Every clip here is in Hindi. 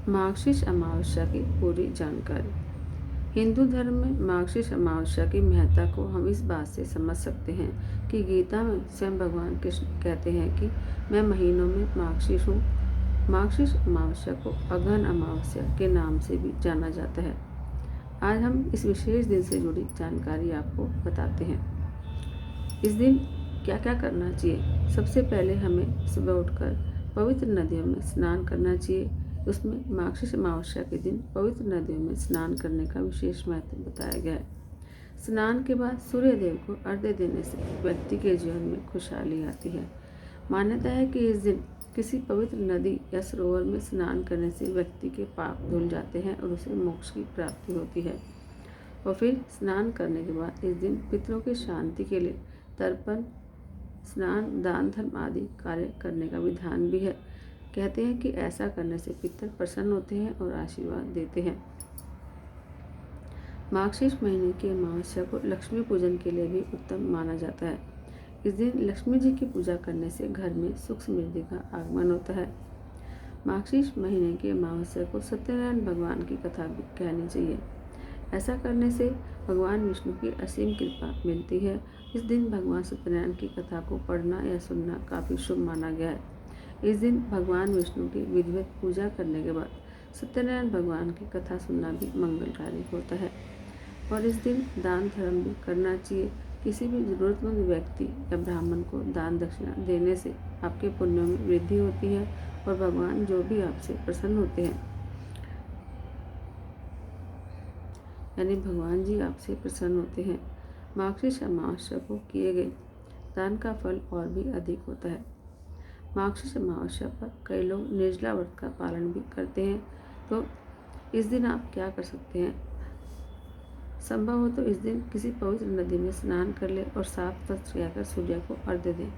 मार्गशीर्ष अमावस्या की पूरी जानकारी। हिंदू धर्म में मार्गशीर्ष अमावस्या की महत्ता को हम इस बात से समझ सकते हैं कि गीता में स्वयं भगवान कृष्ण कहते हैं कि मैं महीनों में मार्गशीर्ष हूँ। मार्गशीर्ष अमावस्या को अगहन अमावस्या के नाम से भी जाना जाता है। आज हम इस विशेष दिन से जुड़ी जानकारी आपको बताते हैं। इस दिन क्या क्या करना चाहिए। सबसे पहले हमें सुबह उठकर पवित्र नदियों में स्नान करना चाहिए। उसमें मार्गशीर्ष अमावस्या के दिन पवित्र नदियों में स्नान करने का विशेष महत्व बताया गया है। स्नान के बाद सूर्य देव को अर्घ्य देने से व्यक्ति के जीवन में खुशहाली आती है। मान्यता है कि इस दिन किसी पवित्र नदी या सरोवर में स्नान करने से व्यक्ति के पाप धुल जाते हैं और उसे मोक्ष की प्राप्ति होती है। और फिर स्नान करने के बाद इस दिन पितरों की शांति के लिए तर्पण, स्नान, दान धर्म आदि कार्य करने का विधान भी है। कहते हैं कि ऐसा करने से पितर प्रसन्न होते हैं और आशीर्वाद देते हैं। मार्गशीर्ष महीने की अमावस्या को लक्ष्मी पूजन के लिए भी उत्तम माना जाता है। इस दिन लक्ष्मी जी की पूजा करने से घर में सुख समृद्धि का आगमन होता है। मार्गशीर्ष महीने की अमावस्या को सत्यनारायण भगवान की कथा भी कहनी चाहिए। ऐसा करने से भगवान विष्णु की असीम कृपा मिलती है। इस दिन भगवान सत्यनारायण की कथा को पढ़ना या सुनना काफ़ी शुभ माना गया है। इस दिन भगवान विष्णु की विधिवत पूजा करने के बाद सत्यनारायण भगवान की कथा सुनना भी मंगलकारी होता है। और इस दिन दान धर्म भी करना चाहिए। किसी भी जरूरतमंद व्यक्ति या ब्राह्मण को दान दक्षिणा देने से आपके पुण्यों में वृद्धि होती है और भगवान जो भी आपसे प्रसन्न होते हैं, यानी भगवान जी आपसे प्रसन्न होते हैं। मार्गशीर्ष अमावस्या को किए गए दान का फल और भी अधिक होता है। मार्गशीर्ष अमावस्या पर कई लोग निर्जला व्रत का पालन भी करते हैं। तो इस दिन आप क्या कर सकते हैं। संभव हो तो इस दिन किसी पवित्र नदी में स्नान कर ले और साफ वस्त्र लगाकर सूर्य को अर्घ्य दें।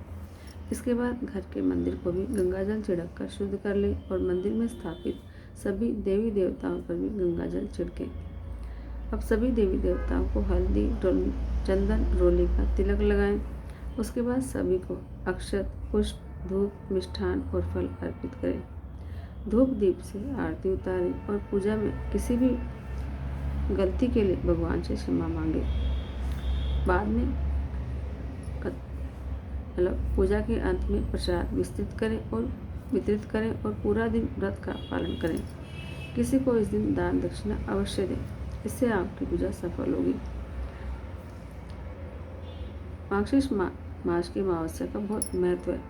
इसके बाद घर के मंदिर को भी गंगाजल छिड़क कर शुद्ध कर ले और मंदिर में स्थापित सभी देवी देवताओं पर भी गंगाजल छिड़कें। अब सभी देवी देवताओं को हल्दी, चंदन, रोली का तिलक लगाएं। उसके बाद सभी को अक्षत, पुष्प, धूप, मिष्ठान और फल अर्पित करें। धूप दीप से आरती उतारें और पूजा में किसी भी गलती के लिए भगवान से क्षमा मांगे। बाद में पूजा के अंत में प्रसाद वितरित करें और पूरा दिन व्रत का पालन करें। किसी को इस दिन दान दक्षिणा अवश्य दें। इससे आपकी पूजा सफल होगी। मार्गशीर्ष मास की अमावस्या का बहुत महत्व है।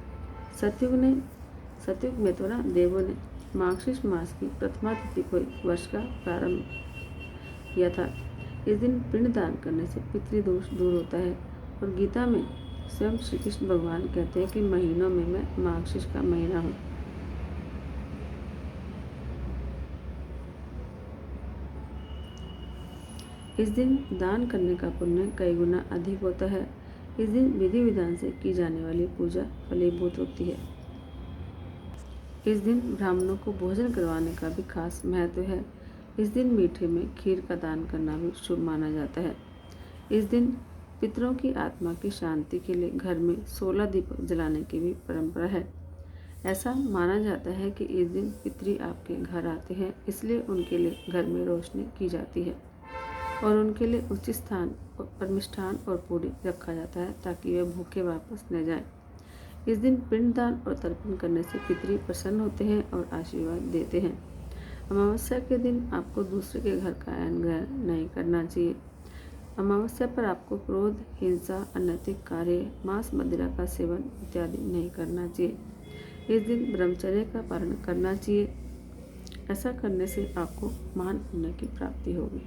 सतयुग में तो देवों ने मार्गशीर्ष मास की प्रथमा तिथि को वर्ष का प्रारंभ किया था। इस दिन पिंड दान करने से पितृदोष दूर होता है और गीता में स्वयं श्री कृष्ण भगवान कहते हैं कि महीनों में मैं मार्गशीर्ष का महीना हूँ। इस दिन दान करने का पुण्य कई गुना अधिक होता है। इस दिन विधि विधान से की जाने वाली पूजा फलीभूत होती है। इस दिन ब्राह्मणों को भोजन करवाने का भी खास महत्व है। इस दिन मीठे में खीर का दान करना भी शुभ माना जाता है। इस दिन पितरों की आत्मा की शांति के लिए घर में 16 दीपक जलाने की भी परंपरा है। ऐसा माना जाता है कि इस दिन पितृ आपके घर आते हैं, इसलिए उनके लिए घर में रोशनी की जाती है और उनके लिए उचित स्थान पर मिष्ठान और पूरी रखा जाता है ताकि वे भूखे वापस न जाएं। इस दिन पिंडदान और तर्पण करने से पितृ प्रसन्न होते हैं और आशीर्वाद देते हैं। अमावस्या के दिन आपको दूसरे के घर का आयन ग्रहण नहीं करना चाहिए। अमावस्या पर आपको क्रोध, हिंसा, अनैतिक कार्य, मांस मदिरा का सेवन इत्यादि नहीं करना चाहिए। इस दिन ब्रह्मचर्य का पालन करना चाहिए। ऐसा करने से आपको महान पुण्य की प्राप्ति होगी।